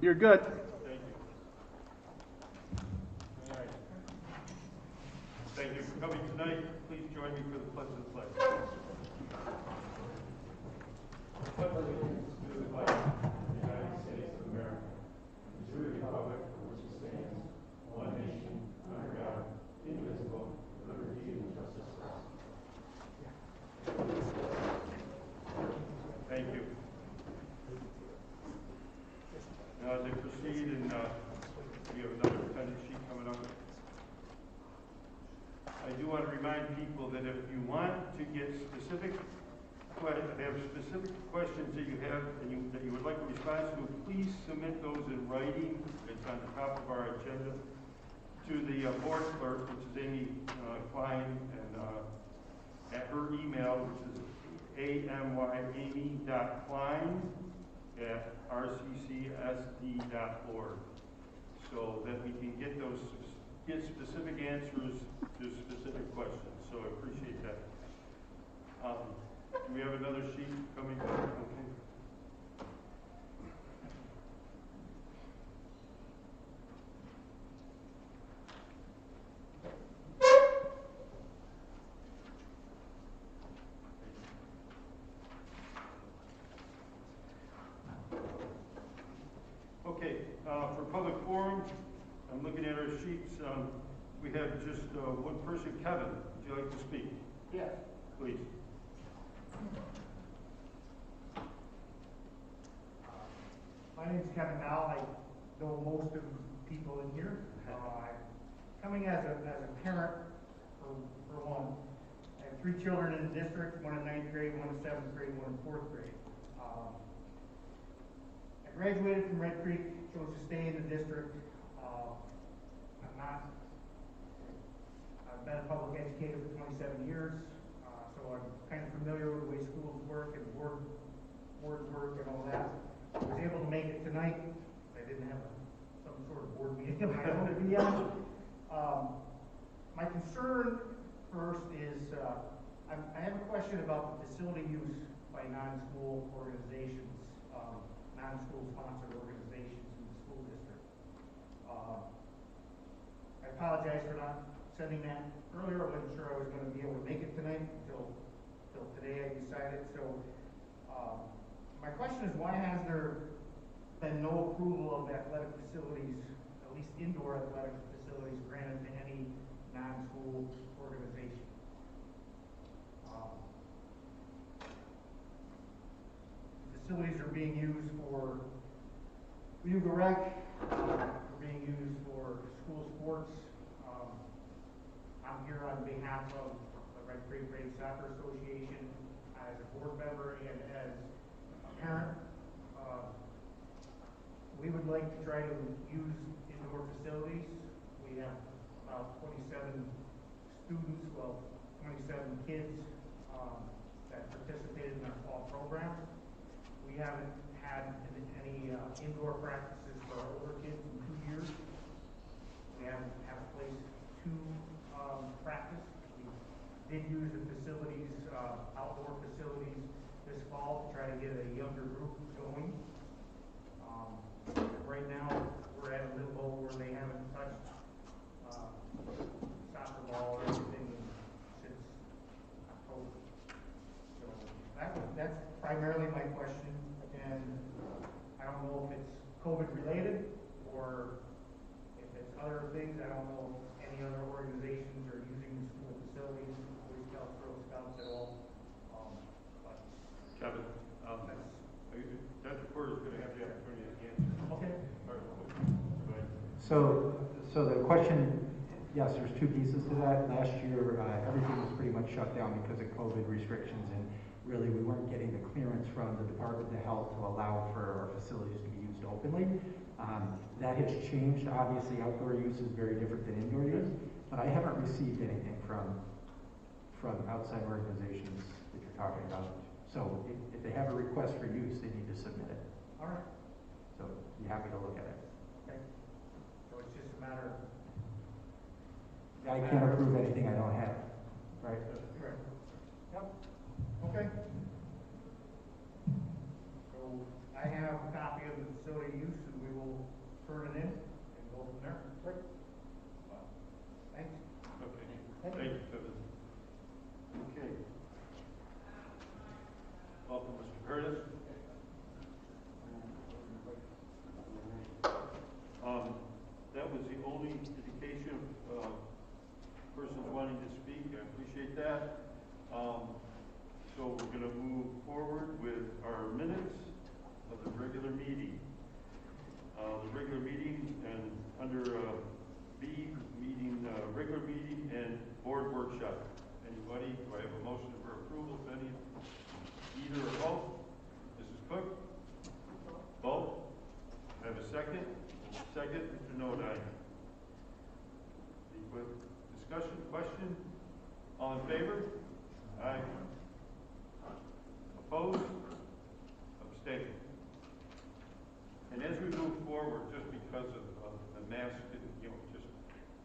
You're good. Thank you. All right. Thank you for coming tonight. Please join me for the pledge of the flag. Pledge allegiance to the flag of the United States of America, and to the republic for which it stands, one nation, under God, indivisible, with liberty and justice for all. Thank you. Now, as I proceed, and we have another attendance sheet coming up. I do want to remind people that if you want to get specific questions that you have and that you would like a response to, please submit those in writing. It's on the top of our agenda to the board clerk, which is Amy Klein, and at her email, which is amy.klein@rccsd.org, so that we can get specific answers to specific questions. So I appreciate that. Do we have another sheet coming up? Okay. For public forum, I'm looking at our sheets. We have just one person. Kevin, would you like to speak? Yes. Please. My name is Kevin Now. I know most of the people in here. I'm coming as a parent for one. I have 3 children in the district, one in 9th grade, one in 7th grade, one in 4th grade. I graduated from Red Creek, chose to stay in the district. I've been a public educator for 27 years, so I'm kind of familiar with the way schools work and board work and all that. I was able to make it tonight. I didn't have some sort of board meeting of my own to be on. My concern first is I have a question about the facility use by non-school organizations, non-school sponsored organizations in the school district. I apologize for not sending that earlier. I wasn't sure I was going to be able to make it tonight until today I decided. So my question is, why has there been no approval of athletic facilities, at least indoor athletic facilities, granted to any non-school organization? Facilities are being used for Yuga Rec, are being used for school sports. I'm here on behalf of the Red Creek Ladies Soccer Association as a board member and as a parent. We would like to try to use indoor facilities. We have about 27 students, 27 kids that participated in our fall program. We haven't had any indoor practices for our older kids in 2 years. We haven't had a place to practice. We did use the facilities, outdoor facilities this fall to try to get a younger group going. Right now, we're at a limbo where they haven't touched soccer ball or anything since October. So that's primarily my question, and I don't know if it's COVID related or if it's other things. I don't know if any other organizations are using the school facilities, Boy Scouts, Girl Scouts at all. Kevin, Dr. Porter is going to have the opportunity to answer. Okay. So the question, yes, there's 2 pieces to that. Last year, everything was pretty much shut down because of COVID restrictions, and really we weren't getting the clearance from the Department of Health to allow for our facilities to be used openly. That has changed. Obviously, outdoor use is very different than indoor use, but I haven't received anything from outside organizations that you're talking about. So if they have a request for use, they need to submit it. All right. So be happy to look at it. Okay. So it's just a matter of... I can't approve anything I don't have, right? Right. Yep. Okay. So I have a copy of the facility use, and we will turn it in and go from there. Great. Thanks. Okay, thank you, Kevin. Okay. Welcome, Mr. Curtis. That was the only indication of persons wanting to speak. I appreciate that. So we're going to move forward with our minutes of the regular meeting. The regular meeting and under B, meeting, regular meeting and board workshop. Anybody? Do I have a motion for approval of any, either or both? Mrs. Cook? Both? I have a second? Second, Mr. Nodine. Any discussion, question? All in favor? Aye. Opposed? Abstain. And as we move forward, just because of the mask, you know, just,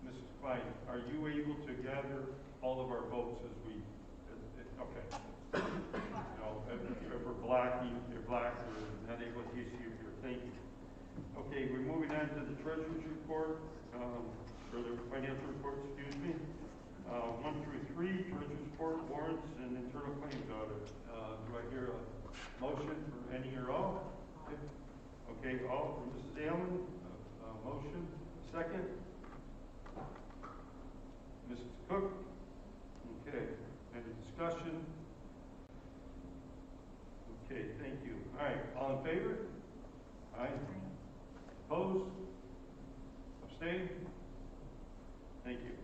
Mrs. Klein, are you able to gather all of our votes as we, okay. No, if we're blocking, you're black, or not able to see you here, thank you. Okay, we're moving on to the treasurer's report, or the financial report, excuse me. 1 through 3, treasurer's report, warrants, and internal claims audit. Do I hear a motion for any or all? Okay, all from Mrs. Allen, motion. Second? Mrs. Cook? Okay, any discussion? Okay, thank you. All right, all in favor? Aye. Opposed? Abstain? Thank you.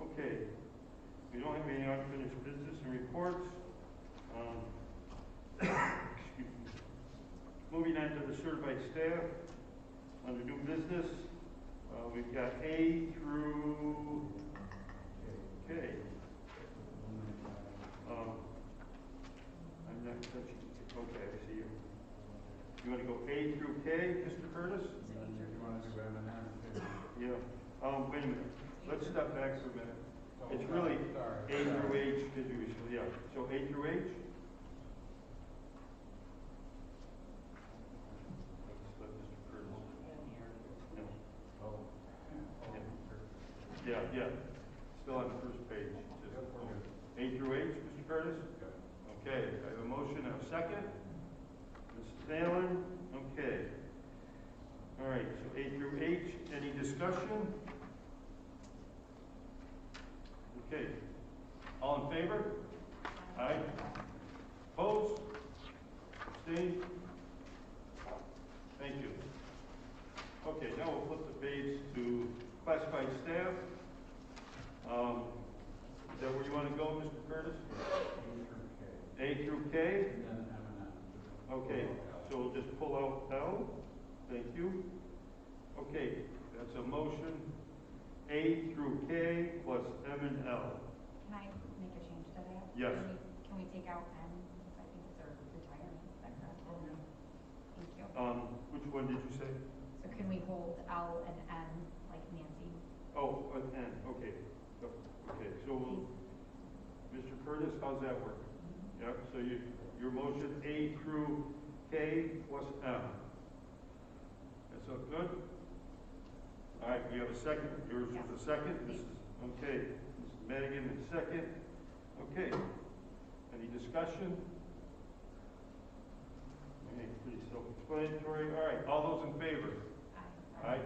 Okay, we don't have any unfinished business and reports. Excuse me. Moving on to the certified staff, under new business, we've got A through K. I'm not touching. Okay, I see you. You want to go A through K, Mr. Curtis? You want to do M and N? Yeah. Wait a minute. Let's step back for a minute. It's really A through H, yeah. So A through H? Let's let Mr. Curtis. No. Oh. Yeah. Still on the first page. Just, A through H, Mr. Curtis? Okay, I have a motion, I have a second. Mrs. Allen, okay. All right, so A through H, any discussion? Okay. All in favor? Aye. Opposed? Abstained? Thank you. Okay, now we'll flip the page to classified staff. Is that where you want to go, Mr. Curtis? A through K? And then M and N. Okay, so we'll just pull out L. Thank you. Okay, that's a motion. A through K plus M and L. Can I make a change to that? Yes. Can we take out N? I think it's our retirement, is that correct? Thank you. Which one did you say? So can we hold L and N like Nancy? Oh, an N, okay. Okay, so we'll, Mr. Curtis, how's that work? Yep, so your motion A through K plus M. That's all good? All right, we have a second. Yours was a second. This is, okay. Mrs. Madigan is second. Okay. Any discussion? Okay, pretty self-explanatory. All right, all those in favor? Aye. Aye.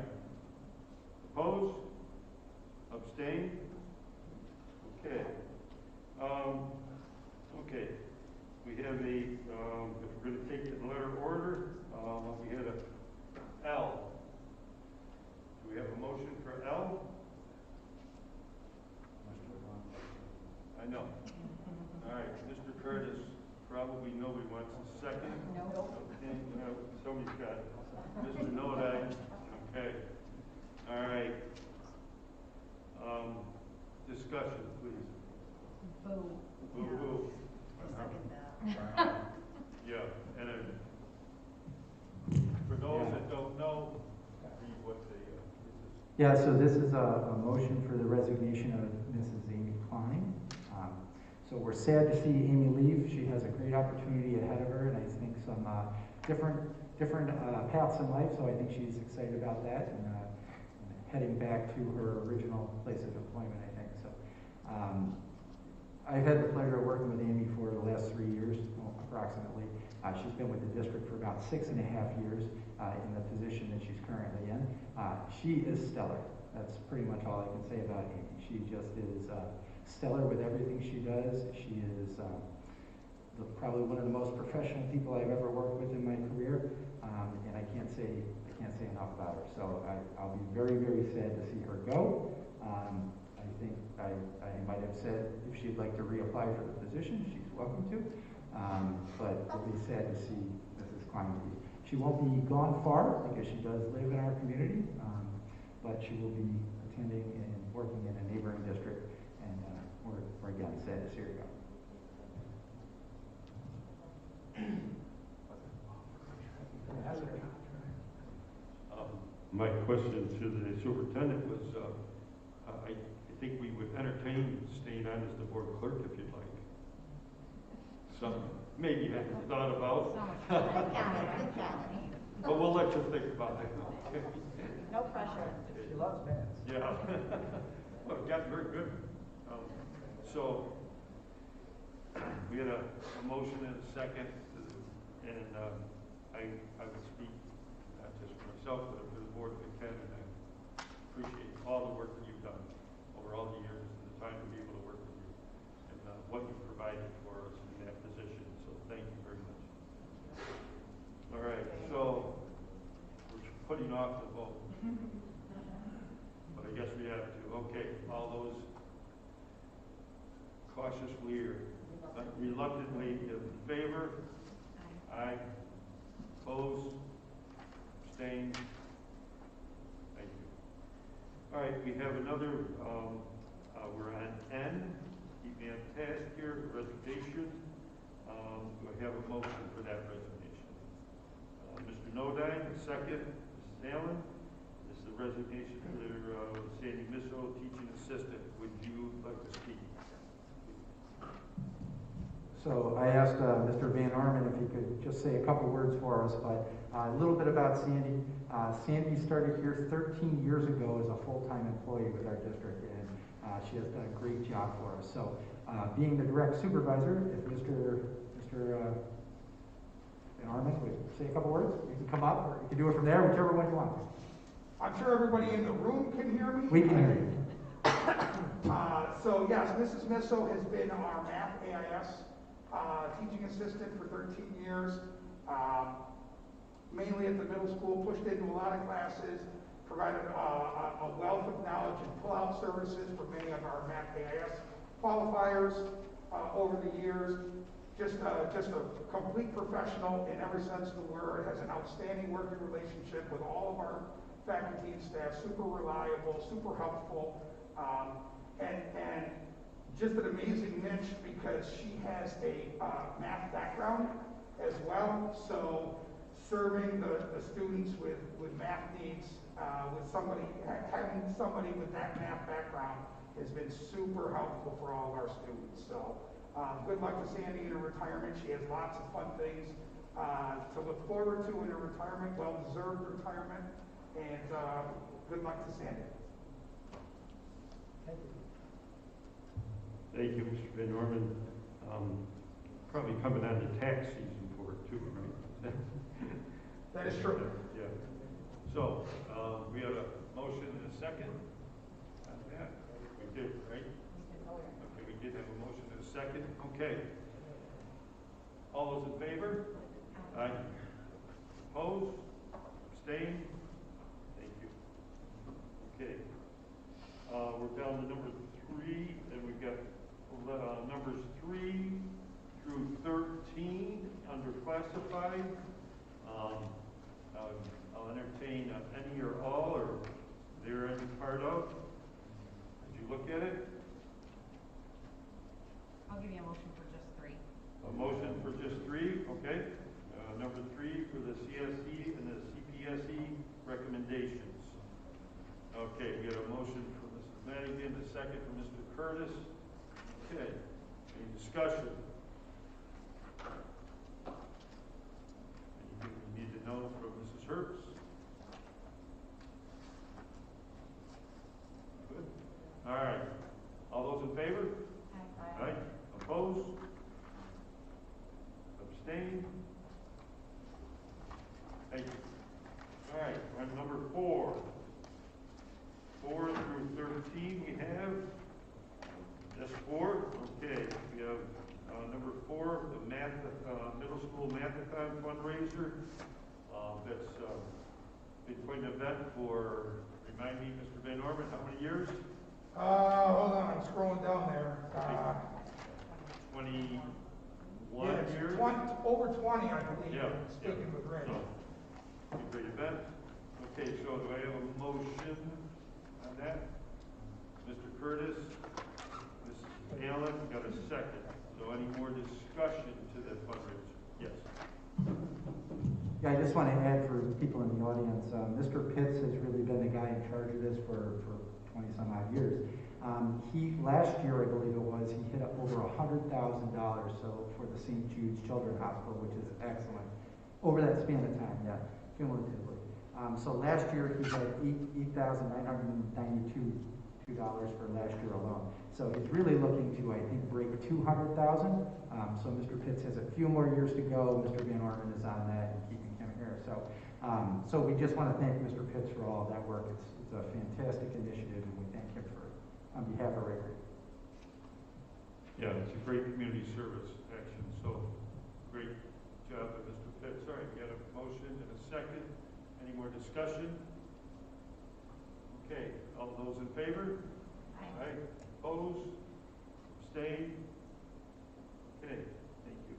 Opposed? Abstain? Okay. Okay. We have a, if we're going to take it in letter order, we had a L. Do we have a motion for L? I know. All right, Mr. Curtis, probably nobody wants a second. No. Okay, no, somebody's got it. Mr. Nodine, okay. All right. Discussion, please. Boo. Boo, boo. I second that. Yeah, and for those that don't know, read what the, Yeah, so this is a motion for the resignation of Mrs. Amy Klein. So we're sad to see Amy leave. She has a great opportunity ahead of her, and I think some different different paths in life, so I think she's excited about that and heading back to her original place of employment, I think. So I've had the pleasure of working with Amy for the last 3 years, approximately. She's been with the district for about 6.5 years in the position that she's currently in. She is stellar. That's pretty much all I can say about Amy. She just is stellar with everything she does. She is probably one of the most professional people I've ever worked with in my career, and I can't say enough about her. So I'll be very, very sad to see her go. I think I might have said if she'd like to reapply for the position, she's welcome to. But it'll be sad to see Mrs. Klein leave. She won't be gone far because she does live in our community, but she will be attending and working in a neighboring district, and we're again sad to see her go. My question to the superintendent was, I think we would entertain staying on as the board clerk if you'd like. Something maybe you haven't thought about. So much fun. But we'll let you think about it. Okay. No pressure. She loves bands. Yeah. Well, it got very good. So we had a motion and a second, and I would speak not just for myself, but for the board of the Ken, and I appreciate all the work that you've done over all the years and the time to be able to work with you and what you've provided for us in that position. So thank you very much. All right, so we're putting off the vote, but I guess we have to. Okay, all those cautiously or reluctantly in favor? Aye. Opposed? Abstained? Thank you. All right, we have another, we're on N, keep me on task here, resignation. Do I have a motion for that resignation? Mr. Nodine, second. Mrs. Allen, this is the resignation for Sandy Misso, teaching assistant. Would you like to speak? So I asked Mr. Van Orman if he could just say a couple words for us, but a little bit about Sandy. Sandy started here 13 years ago as a full-time employee with our district, and she has done a great job for us. So being the direct supervisor, if Mr. Van Orman would say a couple words, you can come up, or you can do it from there, whichever one you want. I'm sure everybody in the room can hear me. We can hear you. So yes, Mrs. Misso has been our math AIS teaching assistant for 13 years, mainly at the middle school, pushed into a lot of classes, provided a wealth of knowledge and pull-out services for many of our math AIS qualifiers over the years. Just a complete professional in every sense of the word, has an outstanding working relationship with all of our faculty and staff, super reliable, super helpful, and just an amazing niche because she has a math background as well. So serving the students with math needs, having somebody with that math background has been super helpful for all of our students. So good luck to Sandy in her retirement. She has lots of fun things to look forward to in her retirement, well-deserved retirement, and good luck to Sandy. Thank you. Thank you, Mr. Van Orman. Probably coming on to tax season for it too, right? That is true. Yeah. So, we have a motion and a second on that. We did, right? Okay, we did have a motion and a second. Okay. All those in favor? Aye. Opposed? Abstained? Thank you. Okay. We're down to number 3, and we've got numbers 3 through 13 under classified. I'll entertain any or all, or they're any part of. Did you look at it? I'll give you a motion for just 3. A motion for just 3, okay. Number 3 for the CSE and the CPSE recommendations. Okay, we got a motion for Mr. Madigan, a second for Mr. Curtis. Okay, any discussion? Anything we need to know? Terps? Good. All right. All those in favor? Aye. Opposed? Abstained? Thank you. All right, on number 4. 4 through 13 we have. Just 4? Okay. We have number 4, the middle school mathathon fundraiser. That's been quite an event for, remind me, Mr. Van Orman, how many years? Hold on, I'm scrolling down there. 21 Yeah, years? over 20, I believe, Yeah, speaking with Rich. So, a great event. Okay, so do I have a motion on that? Mr. Curtis, Mrs. Allen, got a second. So any more discussion to that fundraiser? Yes. Yeah, I just want to add for people in the audience, Mr. Pitts has really been the guy in charge of this for 20 some odd years. Last year, I believe it was, he hit up over $100,000 so for the St. Jude's Children's Hospital, which is excellent. Over that span of time, yeah, cumulatively. So last year, he had $8,992 for last year alone. So he's really looking to, I think, break 200,000. So Mr. Pitts has a few more years to go. Mr. Van Orman is on that and keeping him here. So we just want to thank Mr. Pitts for all of that work. It's a fantastic initiative, and we thank him for it on behalf of Rayford. Yeah, it's a great community service action. So great job of Mr. Pitts. All right, we got a motion and a second. Any more discussion? Okay, all those in favor? Aye. Opposed? Abstained? Okay, thank you.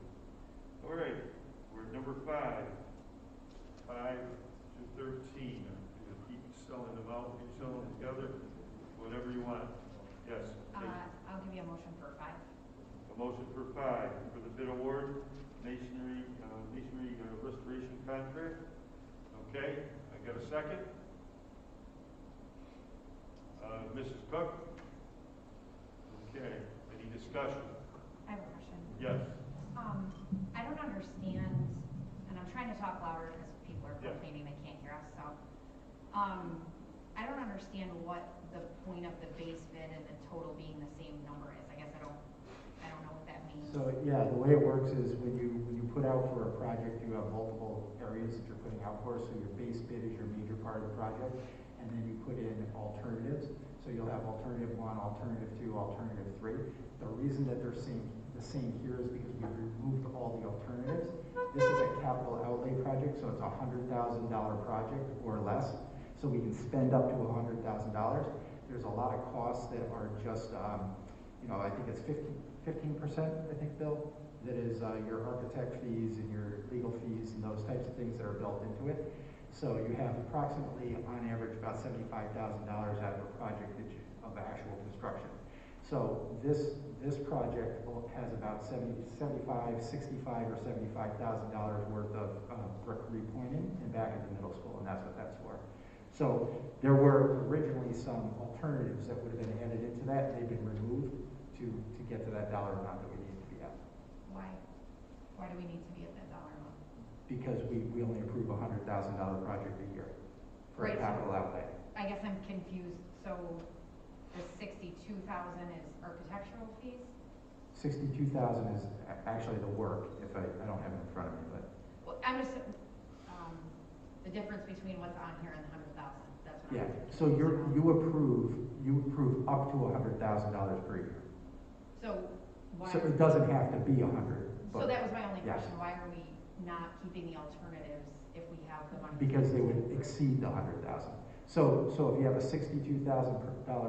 All right, we're at number 5. 5 to 13. You keep selling them out, keep selling them together, whatever you want. Yes. I'll give you a motion for 5. A motion for 5 for the bid award, masonry restoration contract. Okay, I got a second. Mrs. Cook? Okay, any discussion? I have a question. Yes. I don't understand, and I'm trying to talk louder because people are complaining they can't hear us, so. I don't understand what the point of the base bid and the total being the same number is. I guess I don't know what that means. So yeah, the way it works is when you put out for a project, you have multiple areas that you're putting out for. So your base bid is your major part of the project, and then you put in alternatives. So you'll have alternative 1, alternative 2, alternative 3. The reason that they're the same here is because we've removed all the alternatives. This is a capital outlay project, so it's a $100,000 project or less. So we can spend up to $100,000. There's a lot of costs that are just, I think it's 15%, I think, Bill, that is your architect fees and your legal fees and those types of things that are built into it. So you have approximately, on average, about $75,000 out of a project of actual construction. So this project has about $65,000 or $75,000 worth of brick repointing and back at the middle school, and that's what that's for. So there were originally some alternatives that would have been added into that. They've been removed to get to that dollar amount that we need to be at. Why? Why do we need to be at that dollar amount? Because we only approve a $100,000 project a year for a capital outlay. I guess I'm confused. So the $62,000 is architectural fees? $62,000 is actually the work, if I don't have it in front of me, but. Well, I'm just, the difference between what's on here and the 100,000, that's what Yeah, I'm so you approve up to $100,000 per year. So why? So it doesn't have to be 100. So that was my only yes. question. Why are we not keeping the alternatives if we have the money? Because they would exceed the 100,000. So if you have a $62,000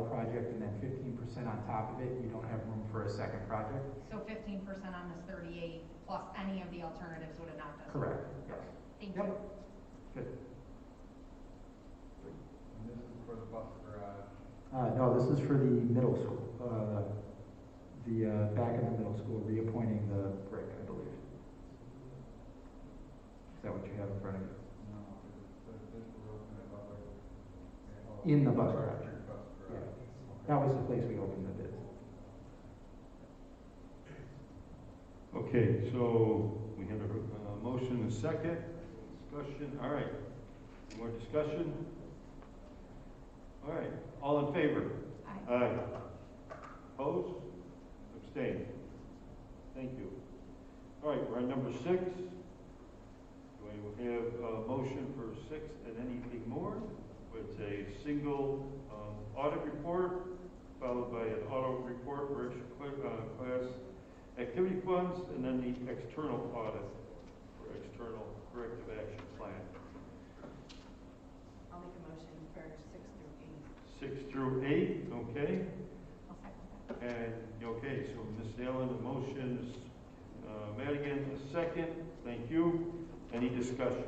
project and then 15% on top of it, you don't have room for a second project? So 15% on this 38 plus any of the alternatives would have knocked us. Correct, yes. Thank Yep. you. Good. And this is for the bus garage. No, this is for the middle school, the back of the middle school, reappointing the brick, I believe. Is that what you have in front of you? No, this was open at public. In the bus garage. Bus Yeah, garage. that was the place we opened the bids. Okay, so we have a motion and a second. Discussion. All right. Any more discussion? All right, all in favor? Aye. Aye. Opposed? Abstained? Thank you. All right, we're on number 6. Do I have a motion for 6 and anything more? It's a single audit report, followed by an audit report for extra class activity funds, and then the external audit for external corrective action plan. I'll make a motion for 6 through 8. 6 through 8, okay. I'll second that. And, okay, so Ms. Allen, the motion is, Madigan, a second. Thank you. Any discussion?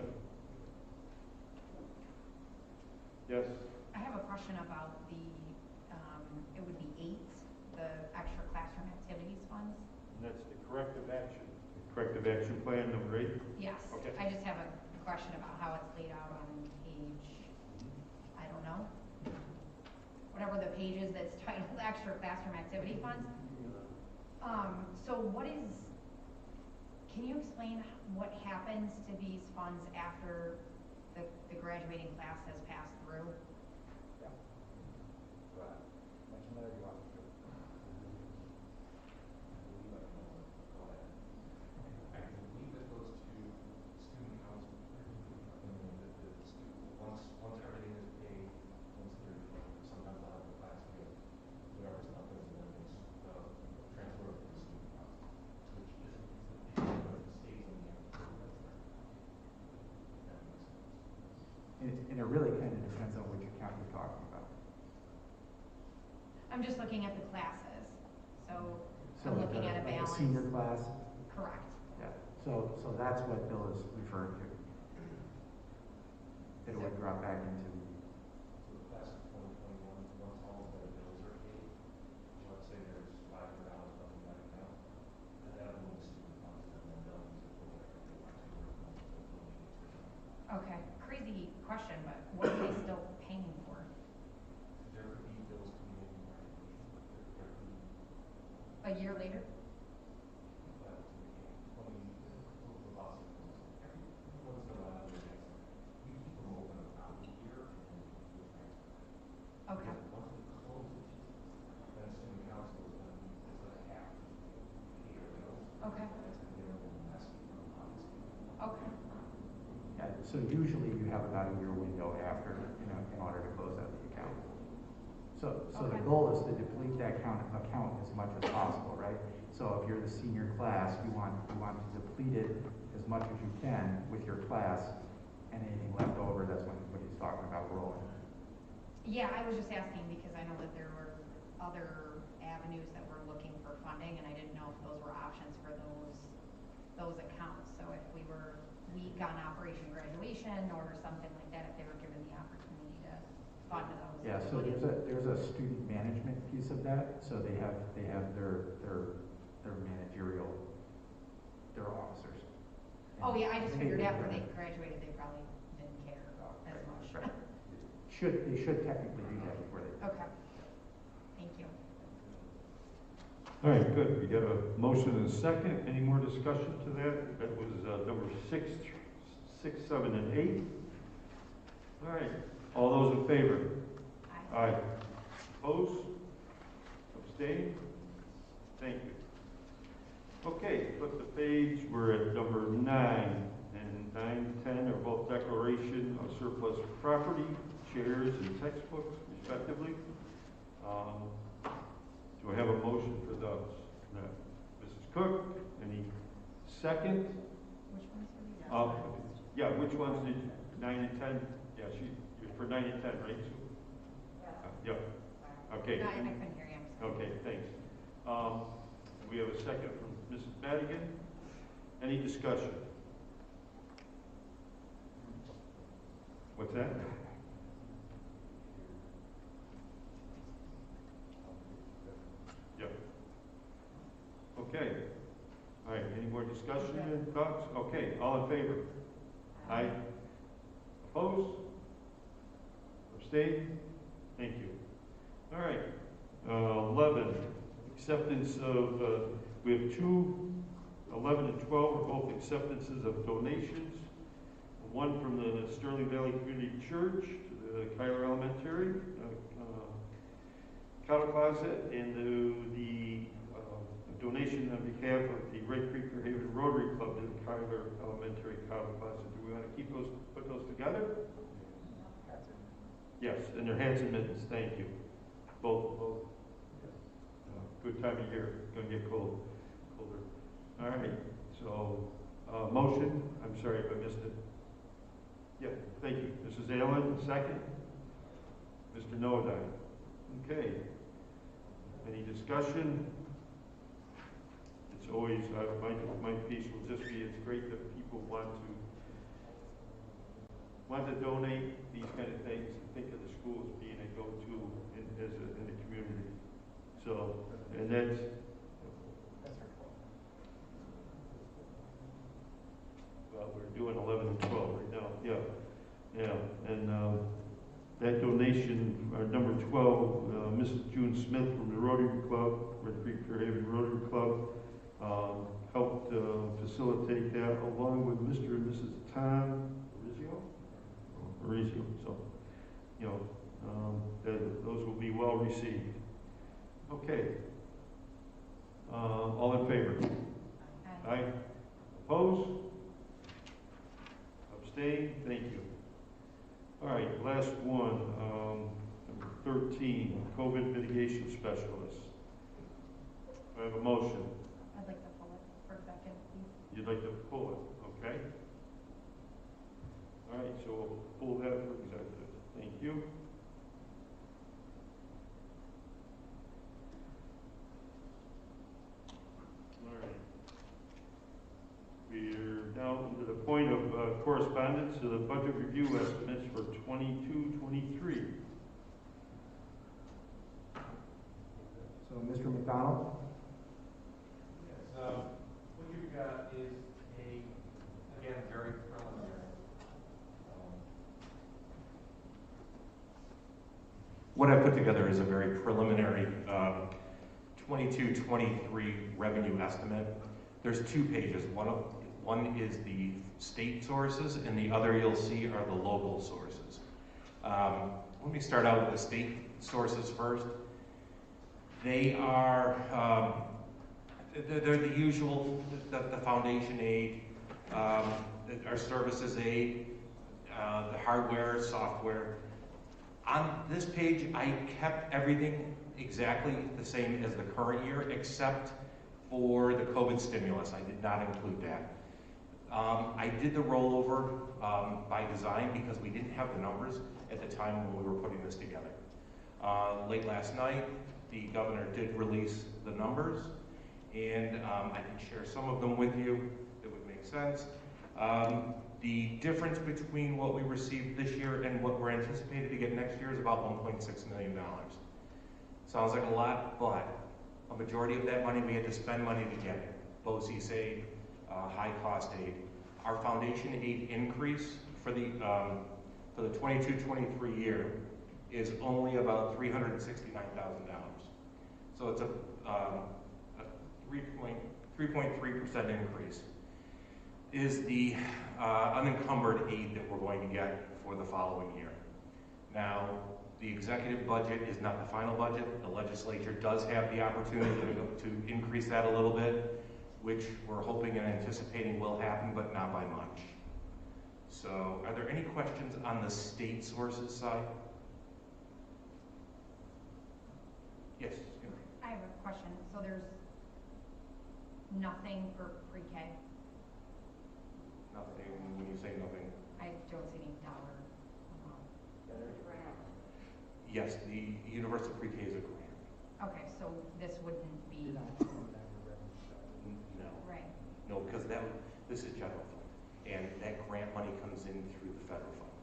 Yes? I have a question about the, it would be 8, the extra classroom activities funds. And that's the corrective action. Corrective action plan number 8? Yes. Okay. I just have a question about how it's laid out on page, I don't know, whatever the page is that's titled extra classroom activity funds. So what is, can you explain what happens to these funds after the graduating class has passed through? Mention that, or you want me to? I believe it goes to student council. Once everything is paid, once they're, sometimes I'll have the class pay whatever's left over, then it's transferred to the student council, which isn't, but it stays in the end. That makes sense. And it really kind of depends on which account you're talking about. I'm just looking at the classes, so So I'm like looking the- at a like balance. the senior class, Correct. yeah. So that's what Bill is referring to. It would drop back into, So the class of 2021, once all of their bills are paid, let's say there's $500 left in that account, and that'll move to student council, and then they'll use it for whatever they want to, or they'll donate it to them. Okay, crazy question, but what are they still paying for? There could be bills coming in graduation, there could be, A year later? but the lots of things. Every once in a while, we keep them open about a year, and then we do a transfer. Okay, Once we close it, then student council is going to have to pay their bills. okay, And it's going to get a little messy from obviously. okay, yeah, so usually you have about a year window after, in order to close out the account. So the Okay. goal is to deplete that account as much as possible, right? So if you're the senior class, you want to deplete it as much as you can with your class, and anything left over, that's what he's talking about rolling. yeah, I was just asking because I know that there were other avenues that were looking for funding, and I didn't know if those were options for those accounts. So if we were weak on Operation Graduation or something like that, if they were given the opportunity to fund those. Yeah, so there's a student management piece of that, so they have their managerial, their officers. Oh, yeah, I just figured They- after they graduated, they probably didn't care as much. Right. They should technically do that before they. Okay, thank you. All right, good. We got a motion and a second. Any more discussion to that? That was number 6, 7, and 8. All right. All those in favor? Aye. Aye. Opposed? Abstained? Thank you. Okay, flip the page. We're at number 9. And 9, 10 are both declaration of surplus property, chairs, and textbooks, respectively. Do I have a motion for those? No. Mrs. Cook, any second? Which ones were these? Yeah, which ones did, 9 and 10? Yeah, you're for 9 and 10, right, Sue? Yep. Okay. No, I couldn't hear you, I'm sorry. Okay, thanks. We have a second from Mrs. Madigan. Any discussion? What's that? Yep. Okay. All right, any more discussion and thoughts? Okay, all in favor? Aye. Opposed? Abstained? Thank you. All right. 11, acceptance of, we have 2, 11 and 12 are both acceptances of donations. one from the Sterling Valley Community Church to the Kyler Elementary cattle closet, and the donation on behalf of the Red Creek Fairhaven Rotary Club to the Kyler Elementary cattle closet. Do we want to put those together? Yes, and their hats and mittens. Thank you. Both. Good time of year. Going to get colder. All right. So, motion. I'm sorry if I missed it. Yeah. Thank you, Mrs. Allen. Second. Mr. Nodine. Okay. Any discussion? It's always my piece will just be it's great that people want to donate these kind of things and think of the school as being a go-to in the community. So, and that's well, we're doing 11 and 12 right now. Yeah, and that donation, number 12, Mrs. June Smith from the Rotary Club, Red Creek Fairhaven Rotary Club, helped facilitate that along with Mr. and Mrs. Tom Mauricio. So, you know, those will be well received. Okay. All in favor? Aye. Opposed? Abstain? Thank you. All right, last one, number 13, COVID mitigation specialist. I have a motion. I'd like to pull it for executive, please. You'd like to pull it, okay? All right, so we'll pull that for executive. Thank you. All right. We're now to the point of correspondence to the budget review estimates for 22-23. So, Mr. McDonald? Yes, what you've got is again, very preliminary. What I put together is a very preliminary 22-23 revenue estimate. There's 2 pages. One is the state sources, and the other you'll see are the local sources. Let me start out with the state sources first. They are they're the usual, the foundation aid, our services aid, the hardware, software. On this page, I kept everything exactly the same as the current year, except for the COVID stimulus. I did not include that. I did the rollover by design because we didn't have the numbers at the time when we were putting this together. Late last night, the governor did release the numbers, and I can share some of them with you that would make sense. The difference between what we received this year and what we're anticipated to get next year is about $1.6 million. Sounds like a lot, but a majority of that money we had to spend money to get it. BOCES aid, high-cost aid. Our foundation aid increase for the 22-23 year is only about $369,000. So it's a 3.3% increase. Is the unencumbered aid that we're going to get for the following year. Now, the executive budget is not the final budget. The legislature does have the opportunity to increase that a little bit, which we're hoping and anticipating will happen, but not by much. So, are there any questions on the state sources side? Yes. I have a question. So there's nothing for pre-K? Nothing, when you say nothing? I don't see any dollar amount. Yes, the Universal Pre-K is a grant. Okay, so this wouldn't be, No. right? No, because this is general fund, and that grant money comes in through the federal fund.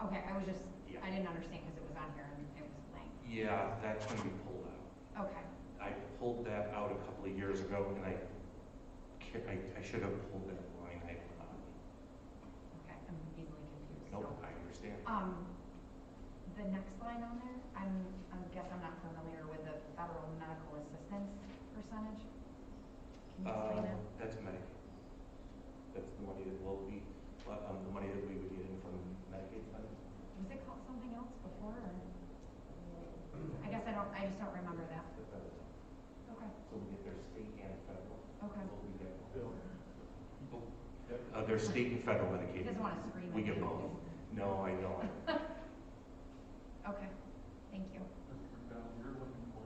Okay, I was just, Yeah. I didn't understand because it was on here and it was blank. Yeah, that's when we pulled out. Okay, I pulled that out a couple of years ago, and I should have pulled that line item out. okay, I'm easily confused. Nope, So, I understand. the next line on there, I guess I'm not familiar with the federal medical assistance percentage. Can you explain that? That's Medicaid. That's the money that will be, the money that There's state and federal He Medicaid. doesn't want to scream. We at get me. both. No, I know. Okay, thank you. Mr. McDonald, you're looking for,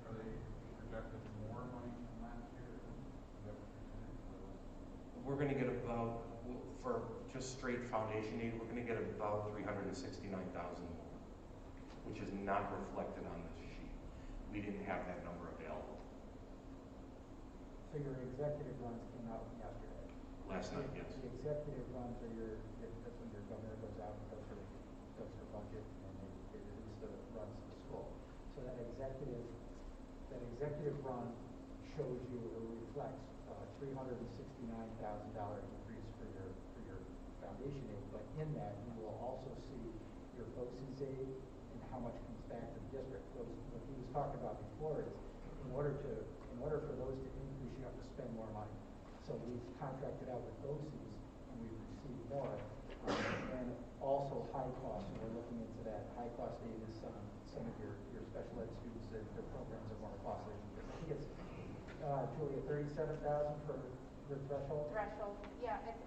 are they projected more money from last year? Is that what you're saying? We're gonna get about, for just straight foundation aid, we're gonna get about $369,000 more, which is not reflected on this sheet. We didn't have that number available. So your executive runs came out yesterday. Last night, yes. The executive runs are that's when your governor goes out and does her budget and they release the runs to the school. So that executive run shows you or reflects $369,000 increase for your foundation aid, but in that you will also see your BOCES aid and how much comes back to the district. What he was talking about before is in order for those to increase, you have to spend more money. So we've contracted out with BOCES and we've received more. And also high cost, and we're looking into that. High cost aid is some of your special ed students, their programs are more costly. I think it's, Julia, $37,000 for your threshold? Threshold, yeah, it's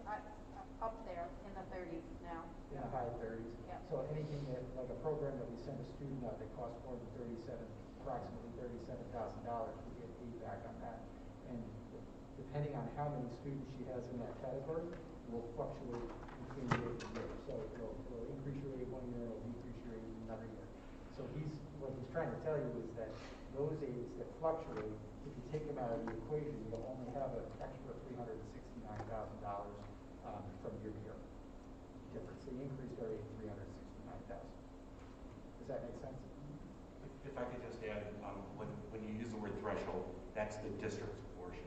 up there in the 30s now. In the high 30s. Yeah. So anything that, like a program that we send a student out that costs more than approximately $37,000, we get paid back on that. And depending on how many students she has in that category, will fluctuate between year to year. So it'll increase your aid one year, it'll decrease your aid another year. So what he's trying to tell you is that those aids that fluctuate, if you take them out of the equation, you'll only have an extra $369,000 from year to year difference. So you increased our aid $369,000. Does that make sense? If I could just add, when you use the word threshold, that's the district's portion.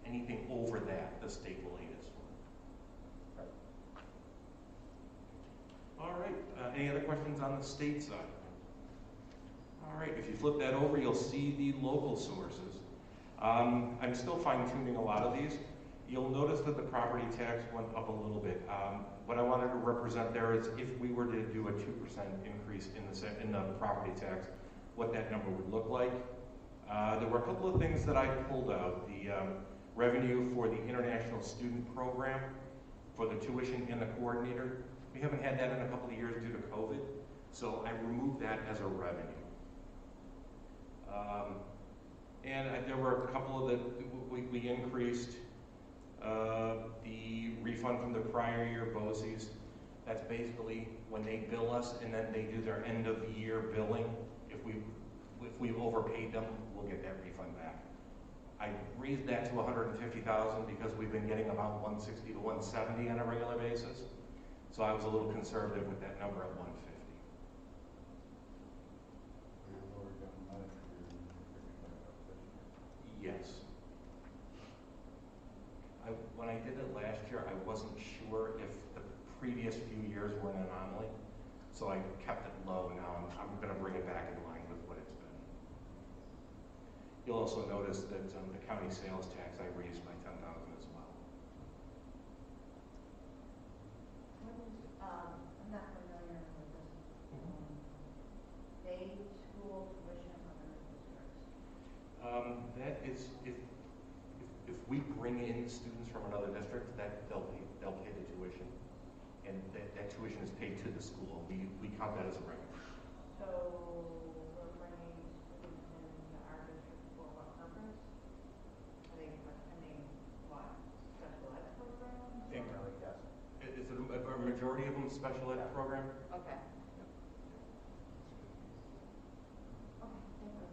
Anything over that, the state will aid us for. Right. All right, any other questions on the state side? All right, if you flip that over, you'll see the local sources. I'm still fine-tuning a lot of these. You'll notice that the property tax went up a little bit. What I wanted to represent there is if we were to do a 2% increase in the property tax, what that number would look like. There were a couple of things that I pulled out. The revenue for the international student program, for the tuition and the coordinator. We haven't had that in a couple of years due to COVID, so I removed that as a revenue. There were a couple of that we increased the refund from the prior year BOCES. That's basically when they bill us and then they do their end of the year billing. If we've overpaid them, we'll get that refund back. I raised that to $150,000 because we've been getting about $160 to $170 on a regular basis. So I was a little conservative with that number at $150. Yes. When I did it last year, I wasn't sure if the previous few years were an anomaly, so I kept it low. Now I'm going to bring it back in line with what it's been. You'll also notice that the county sales tax I raised by $10,000 as well. I'm not familiar with this. Day school tuition of other districts. That is, if we bring in students from another district, that they'll pay the tuition, and that tuition is paid to the school. We count that as a revenue. So we're bringing students into our district for what purpose? Are they attending what, special ed programs? Primarily, yes. Is it a majority of them special ed program? Okay. Okay, thank you.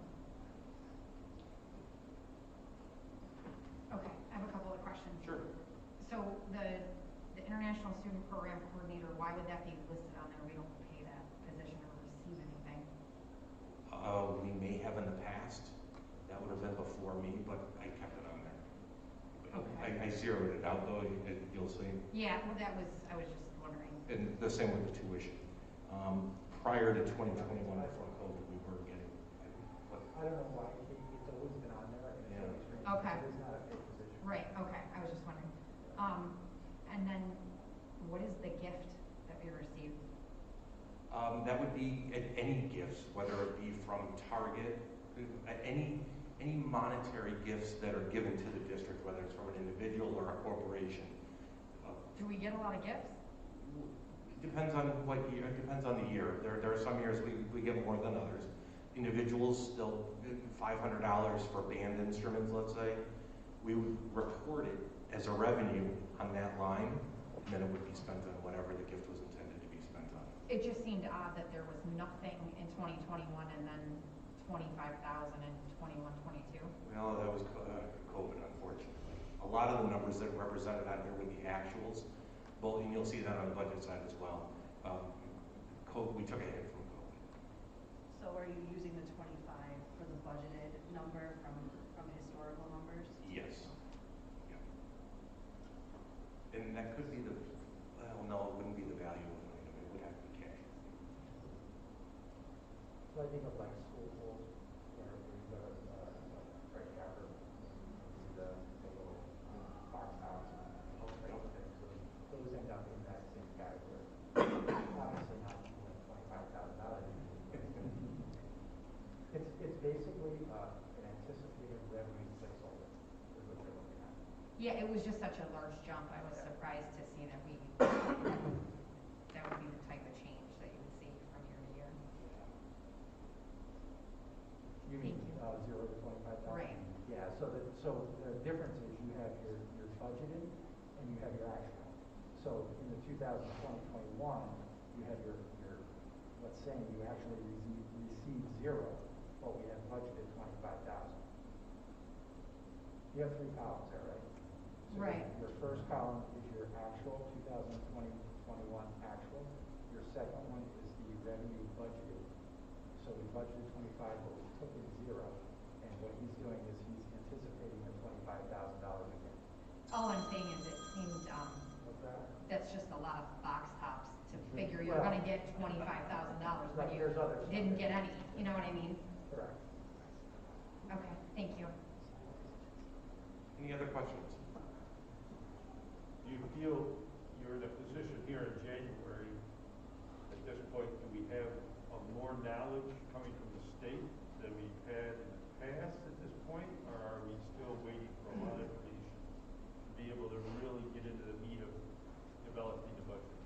Okay, I have a couple of questions. Sure. So the international student program coordinator, why would that be listed on there? We don't pay that position or receive anything. We may have in the past. That would have been before me, but I kept it on there. Okay. I zeroed it out though, you'll see. Yeah, well, I was just wondering. And the same with the tuition. Prior to 2021, before COVID, we were getting. I don't know why, it's always been on there, and it's always been, Okay. it's not a paid position. Right, okay, I was just wondering. And then what is the gift that we received? That would be any gifts, whether it be from Target, any monetary gifts that are given to the district, whether it's from an individual or a corporation. Do we get a lot of gifts? Depends on what year, it depends on the year. There are some years we get more than others. Individuals, they'll $500 for band instruments, let's say. We would record it as a revenue on that line, and then it would be spent on whatever the gift was intended to be spent on. It just seemed odd that there was nothing in 2021 and then 25,000 in 21, 22. Well, that was COVID, unfortunately. A lot of the numbers that are represented on here were the actuals, and you'll see that on the budget side as well. We took a hit from COVID. So are you using the 25 for the budgeted number from historical numbers? Yes. Yeah. And that could be the, well, no, it wouldn't be the value of an item. It would have to be cash. So I think of like school tools, where we've got a Untitled Chapter, the little box tops, all types of things. So those end up in that same category. Obviously not $25,000. It's basically an anticipated revenue placeholder, is what you're looking at. Yeah, it was just such a large jump. I was surprised to see that that would be the type of change that you would see from year to year. You mean Thank you. 0 to 25,000? Right. Yeah. So the difference is you have your budgeted and you have your actual. So in the 2020-21, you have your let's say you actually received 0, but we have budgeted 25,000. You have 3 columns there, right? So Right. Your first column is your actual 2020-21 actual. Your second one is the revenue budgeted. So we budgeted 25, but we took in 0. And what he's doing is he's anticipating the $25,000 again. All I'm saying is it seemed, What's that? that's just a lot of box tops to figure you're gonna get $25,000 when Right, you there's other stuff. didn't get any, you know what I mean? Correct. Okay, thank you. Any other questions? Do you feel you're in a position here in January, at this point, do we have more knowledge coming from the state than we've had in the past at this point, or are we still waiting for a lot of information to be able to really get into the meat of developing the budget?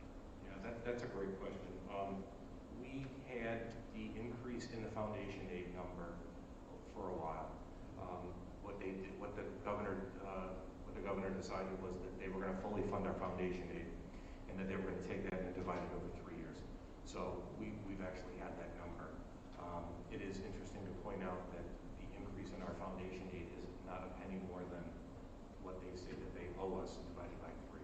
Yeah, that's a great question. We had the increase in the foundation aid number for a while. What the governor decided was that they were going to fully fund our foundation aid, and that they were going to take that and divide it over 3 years. So we've actually had that number. It is interesting to point out that the increase in our foundation aid is not a penny more than what they say that they owe us divided by 3.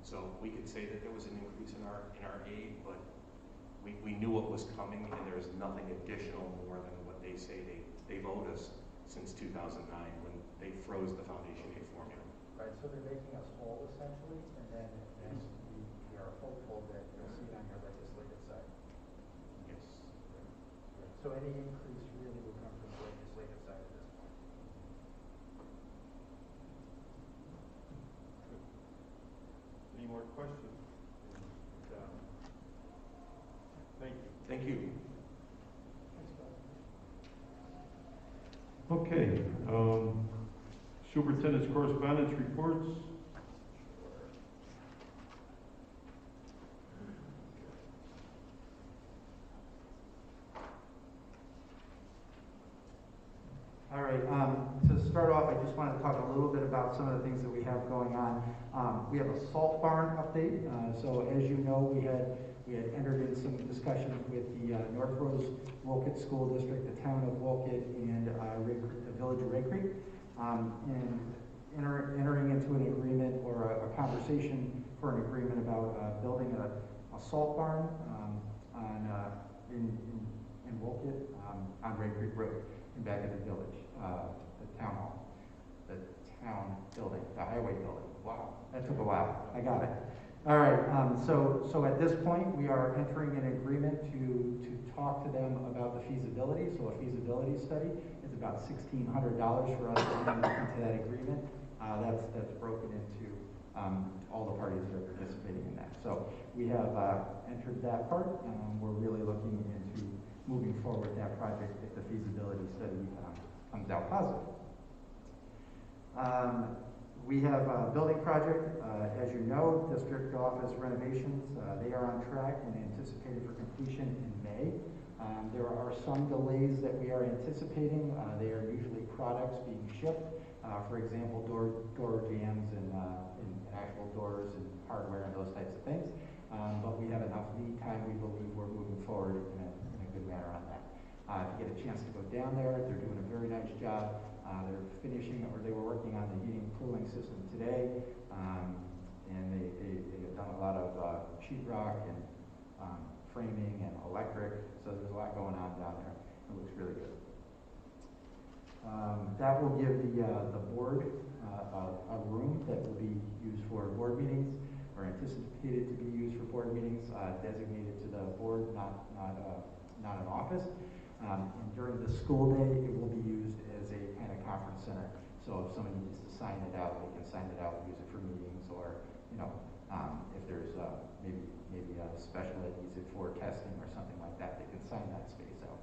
So we could say that there was an increase in our aid, but we knew what was coming, and there's nothing additional more than what they say they've owed us since 2009 when they froze the foundation aid formula. Right, so they're making us whole essentially, and then we are hopeful that you'll see it on your legislative side. Yes. So any increase really will come from the legislative side at this point. Any more questions? Thank you. Thank you. Okay, Superintendent's correspondence reports. All right, to start off, I just wanted to talk a little bit about some of the things that we have going on. We have a salt barn update. So as you know, we had entered in some discussions with the North Rose Wolcott School District, the town of Wolcott, and the village of Red Creek, and entering into an agreement or a conversation for an agreement about building a salt barn in Wolcott on Red Creek Road and back at the village, the town hall, the town building, the highway building. Wow, that took a while. I got it. All right, so at this point, we are entering an agreement to talk to them about the feasibility. So a feasibility study is about $1,600 for us to enter into that agreement. That's broken into all the parties that are participating in that. So we have entered that part. We're really looking into moving forward that project if the feasibility study comes out positive. We have a building project, as you know, district office renovations. They are on track and anticipated for completion in May. There are some delays that we are anticipating. They are usually products being shipped. For example, door jams and actual doors and hardware and those types of things. But we have enough lead time. We believe we're moving forward in a good manner on that. If you get a chance to go down there, they're doing a very nice job. They're finishing, or they were working on the heating and cooling system today, and they have done a lot of sheetrock and framing and electric, so there's a lot going on down there. It looks really good. That will give the board a room that will be used for board meetings, or anticipated to be used for board meetings, designated to the board, not an office. And during the school day, it will be used as a kind of conference center. So if somebody needs to sign it out, they can sign it out and use it for meetings, or if there's maybe a special ed needs it for testing or something like that, they can sign that space out.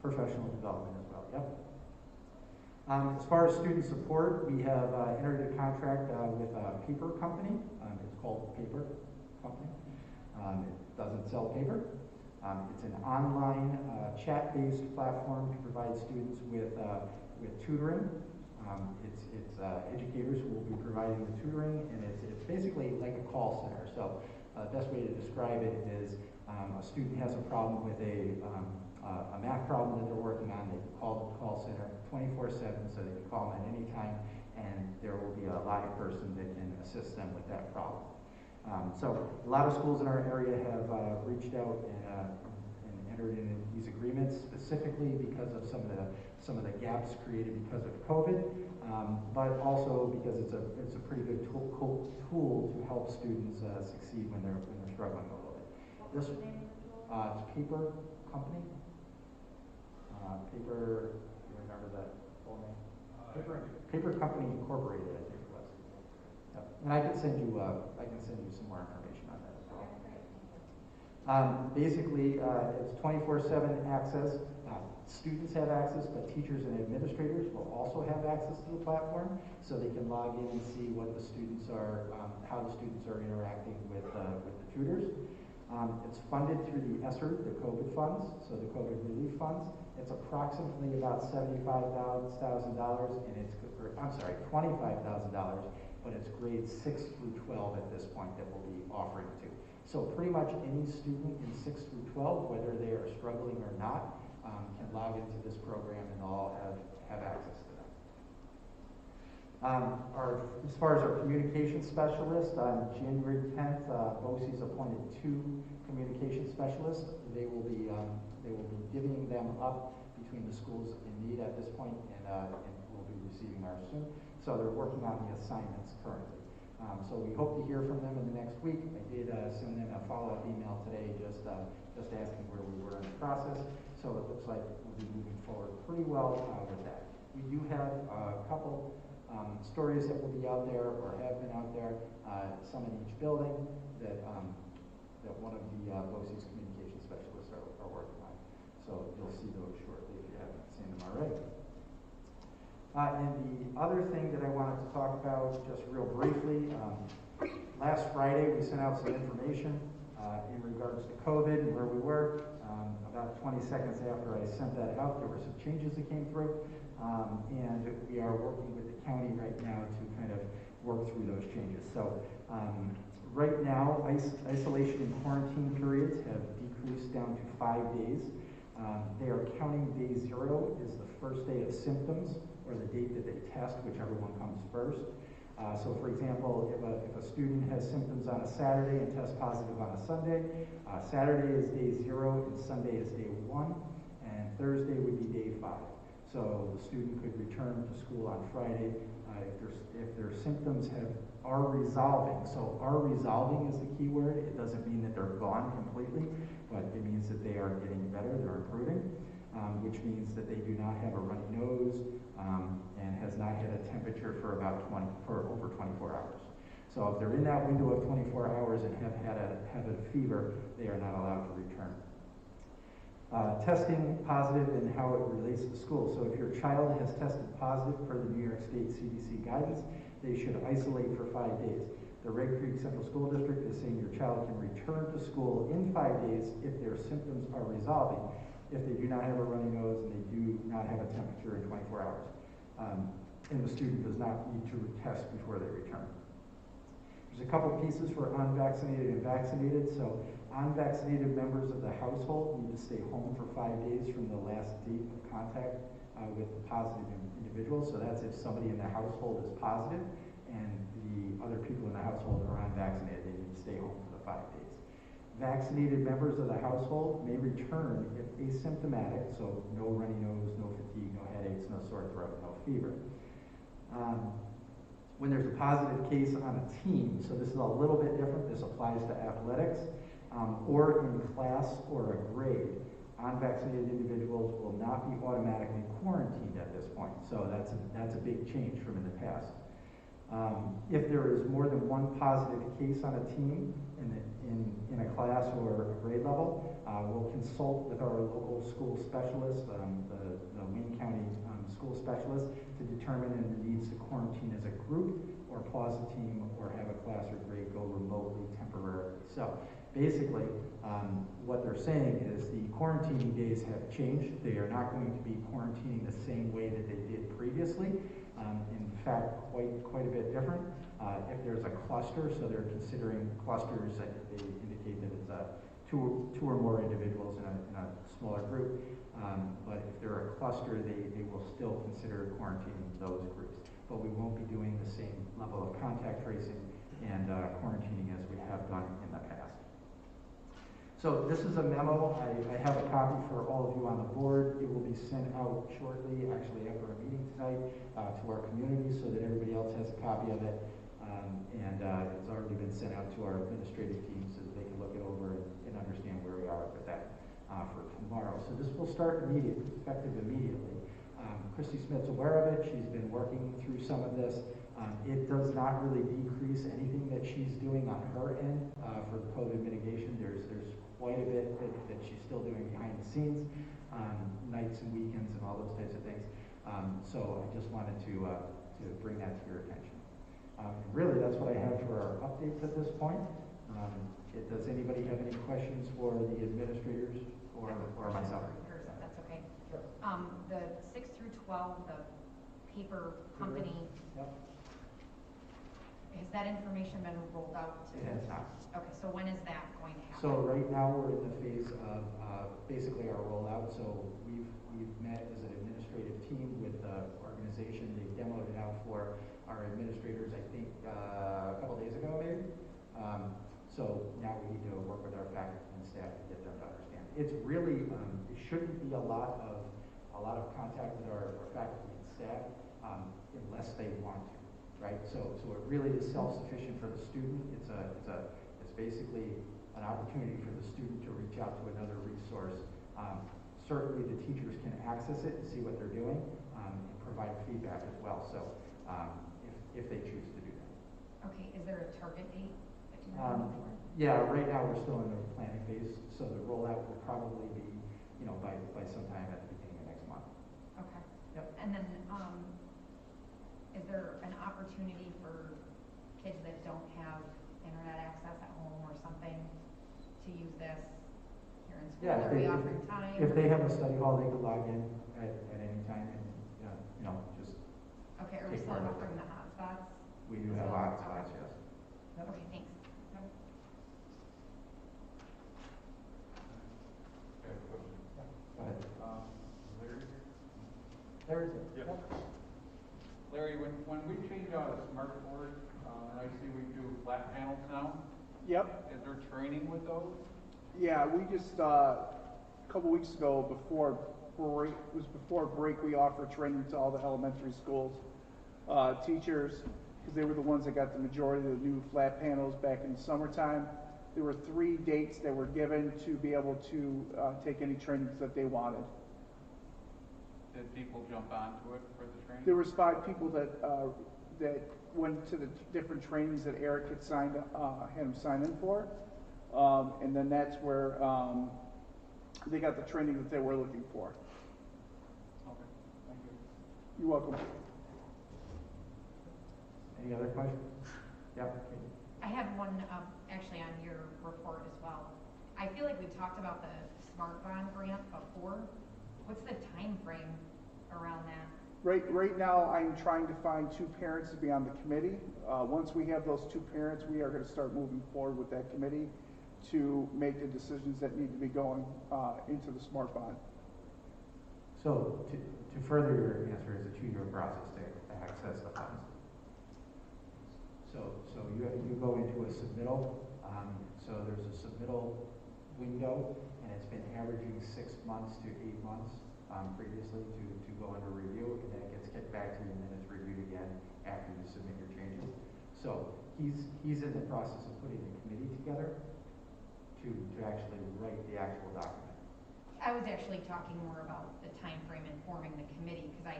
Professional development as well. Yep. As far as student support, we have entered a contract with a paper company. It's called Paper Company. It doesn't sell paper. It's an online chat-based platform to provide students with tutoring. It's educators who will be providing the tutoring, and it's basically like a call center. So the best way to describe it is a student has a problem with a math problem that they're working on. They can call the call center 24/7, so they can call them at any time, and there will be a live person that can assist them with that problem. So a lot of schools in our area have reached out and entered into these agreements specifically because of some of the gaps created because of COVID, but also because it's a pretty good tool to help students succeed when they're struggling a little bit. What's the name of the tool? It's Paper Company. Paper. You remember that full name? Paper Company Incorporated, I think it was. Yep. And I can send you some more information on that as well. Basically, it's 24/7 access. Students have access, but teachers and administrators will also have access to the platform, so they can log in and see what the students are, how the students are interacting with the tutors. It's funded through the ESSER, the COVID funds, so the COVID relief funds. It's approximately about $75,000, and $25,000, but it's grades 6 through 12 at this point that we'll be offering to. So pretty much any student in 6 through 12, whether they are struggling or not, can log into this program and all have access to them. As far as our communication specialist, on January 10th, BOCES appointed 2 communication specialists. They will be divvying them up between the schools in need at this point, and we'll be receiving ours soon. So they're working on the assignments currently. So we hope to hear from them in the next week. I did send them a follow-up email today, just asking where we were in the process. So it looks like we'll be moving forward pretty well with that. We do have a couple stories that will be out there or have been out there, some in each building that one of the BOCES communication specialists are working on. So you'll see those shortly if you haven't seen them already. And the other thing that I wanted to talk about just real briefly, last Friday we sent out some information in regards to COVID and where we were. About 20 seconds after I sent that out, there were some changes that came through, and we are working with the county right now to kind of work through those changes. So right now, isolation and quarantine periods have decreased down to 5 days. They are counting day 0 is the first day of symptoms, or the date that they test, whichever one comes first. So for example, if a student has symptoms on a Saturday and tests positive on a Sunday, Saturday is day 0 and Sunday is day 1, and Thursday would be day 5. So the student could return to school on Friday if their symptoms are resolving. So are resolving is the key word. It doesn't mean that they're gone completely, but it means that they are getting better, they're improving, which means that they do not have a runny nose and has not had a temperature for over 24 hours. So if they're in that window of 24 hours and have a fever, they are not allowed to return. Testing positive and how it relates to school. So if your child has tested positive per the New York State CDC guidance, they should isolate for 5 days. The Red Creek Central School District is saying your child can return to school in 5 days if their symptoms are resolving, if they do not have a runny nose and they do not have a temperature in 24 hours. And the student does not need to test before they return. There's a couple pieces for unvaccinated and vaccinated. So unvaccinated members of the household need to stay home for 5 days from the last date of contact with the positive individual. So that's if somebody in the household is positive and the other people in the household are unvaccinated, they need to stay home for the 5 days. Vaccinated members of the household may return if asymptomatic, so no runny nose, no fatigue, no headaches, no sore throat, no fever. When there's a positive case on a team, so this is a little bit different, this applies to athletics, or in class or a grade, unvaccinated individuals will not be automatically quarantined at this point. So that's a big change from in the past. If there is more than one positive case on a team in a class or a grade level, we'll consult with our local school specialist, the Wayne County school specialist, to determine if it needs to quarantine as a group or pause the team or have a class or grade go remotely temporarily. So basically, what they're saying is the quarantining days have changed. They are not going to be quarantining the same way that they did previously. In fact, quite a bit different. If there's a cluster, so they're considering clusters, they indicate that it's two or more individuals in a smaller group. But if they're a cluster, they will still consider quarantining those groups. But we won't be doing the same level of contact tracing and quarantining as we have done in the past. So this is a memo. I have a copy for all of you on the board. It will be sent out shortly, actually after our meeting tonight, to our community so that everybody else has a copy of it. It's already been sent out to our administrative team so that they can look it over and understand where we are with that for tomorrow. So this will start immediately, effective immediately. Christy Smith's aware of it. She's been working through some of this. It does not really decrease anything that she's doing on her end for the COVID mitigation. There's quite a bit that she's still doing behind the scenes, nights and weekends and all those types of things. So I just wanted to bring that to your attention. Really, that's what I have for our updates at this point. Does anybody have any questions for the administrators or myself? That's okay. Sure. The 6 through 12, the paper company, Yep. has that information been rolled out? It has not. Okay, so when is that going to happen? So right now we're in the phase of basically our rollout. So we've met as an administrative team with the organization. They demoed it out for our administrators, I think a couple days ago maybe. So now we need to work with our faculty and staff to get them to understand. It's really it shouldn't be a lot of contact with our faculty and staff unless they want to, right? So it really is self-sufficient for the student. It's basically an opportunity for the student to reach out to another resource. Certainly the teachers can access it and see what they're doing and provide feedback as well. So if they choose to do that. Okay, is there a target date that you're looking for? Yeah, right now we're still in the planning phase, so the rollout will probably be, by sometime at the beginning of next month. Okay. Yep. And then, is there an opportunity for kids that don't have internet access at home or something to use this here in school? Yeah, Are we offering time? if they have a study hall, they can log in at any time and, just. Okay, are we still offering the hotspots? We do have hotspots, yes. Yep. Okay, thanks. Okay, question. Go ahead. Larry? There is it. Yeah. Yep. Larry, when we change out a smart board, and I see we do flat panels now, Yep. is there training with those? Yeah, we just a couple weeks ago, before break, we offered training to all the elementary schools, teachers, because they were the ones that got the majority of the new flat panels back in the summertime. There were 3 dates that were given to be able to take any trainings that they wanted. Did people jump onto it for the training? There was 5 people that went to the different trainings that Eric had had him sign in for, and then that's where they got the training that they were looking for. Okay, thank you. You're welcome. Any other questions? Yep. I had one, actually on your report as well. I feel like we talked about the Smart Bond grant before. What's the time frame around that? Right now, I'm trying to find 2 parents to be on the committee. Once we have those 2 parents, we are going to start moving forward with that committee to make the decisions that need to be going into the Smart Bond. So to further your answer, is a 2-year process to access the funds. So you go into a submittal. So there's a submittal window, and it's been averaging 6 months to 8 months previously to go under review, and then it gets kicked back to you, and then it's reviewed again after you submit your changes. So he's in the process of putting a committee together to actually write the actual document. I was actually talking more about the time frame in forming the committee, because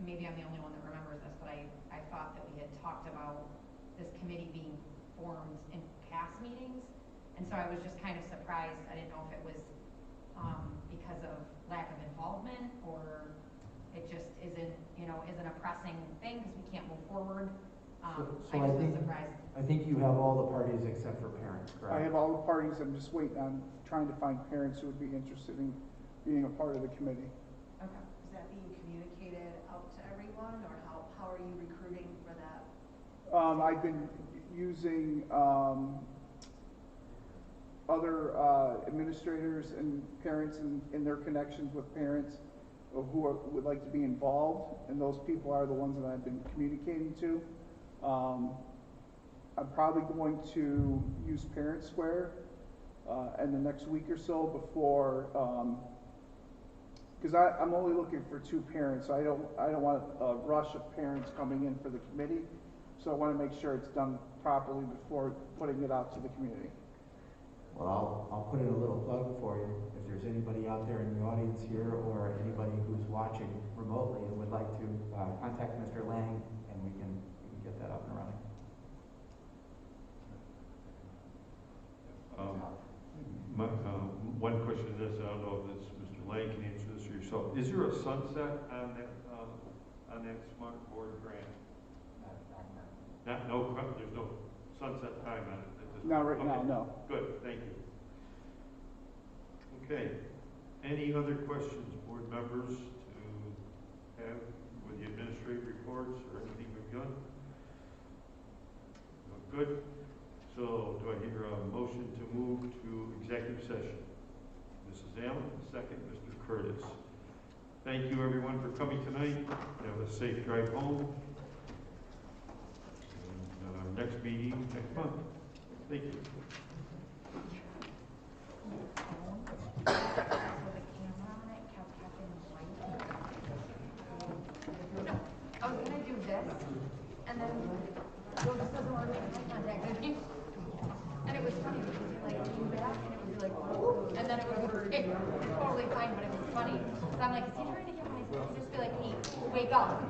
maybe I'm the only one that remembers this, but I thought that we had talked about this committee being formed in past meetings, and so I was just kind of surprised. I didn't know if it was because of lack of involvement, or it just isn't a pressing thing because we can't move forward. So I just was surprised. I think you have all the parties except for parents, correct? I have all the parties. I'm just waiting on trying to find parents who would be interested in being a part of the committee. Okay. Is that being communicated out to everyone, or how are you recruiting for that? I've been using other administrators and parents in their connections with parents who would like to be involved, and those people are the ones that I've been communicating to. I'm probably going to use Parent Square in the next week or so before, because I'm only looking for 2 parents. So I don't want a rush of parents coming in for the committee. So I want to make sure it's done properly before putting it out to the community. Well, I'll put in a little plug for you. If there's anybody out there in the audience here, or anybody who's watching remotely and would like to contact Mr. Lang, and we can get that up and running. One question is, I don't know if this Mr. Lang can answer this or yourself. Is there a sunset on that smart board grant? There's no sunset time on it. Not right now, no. Good, thank you. Okay. Any other questions, board members, to have with the administrative reports or anything we've done? No, good. So do I hear a motion to move to executive session? Mrs. Allen, second, Mr. Curtis. Thank you everyone for coming tonight. Have a safe drive home. And our next meeting next month. Thank you. I was gonna do this, and then Joe just doesn't want to make eye contact with me. And it was funny because he came back and it would be like, and then it would be totally fine, but it was funny. So I'm like, is he trying to get my attention? Just be like, hey, wake up.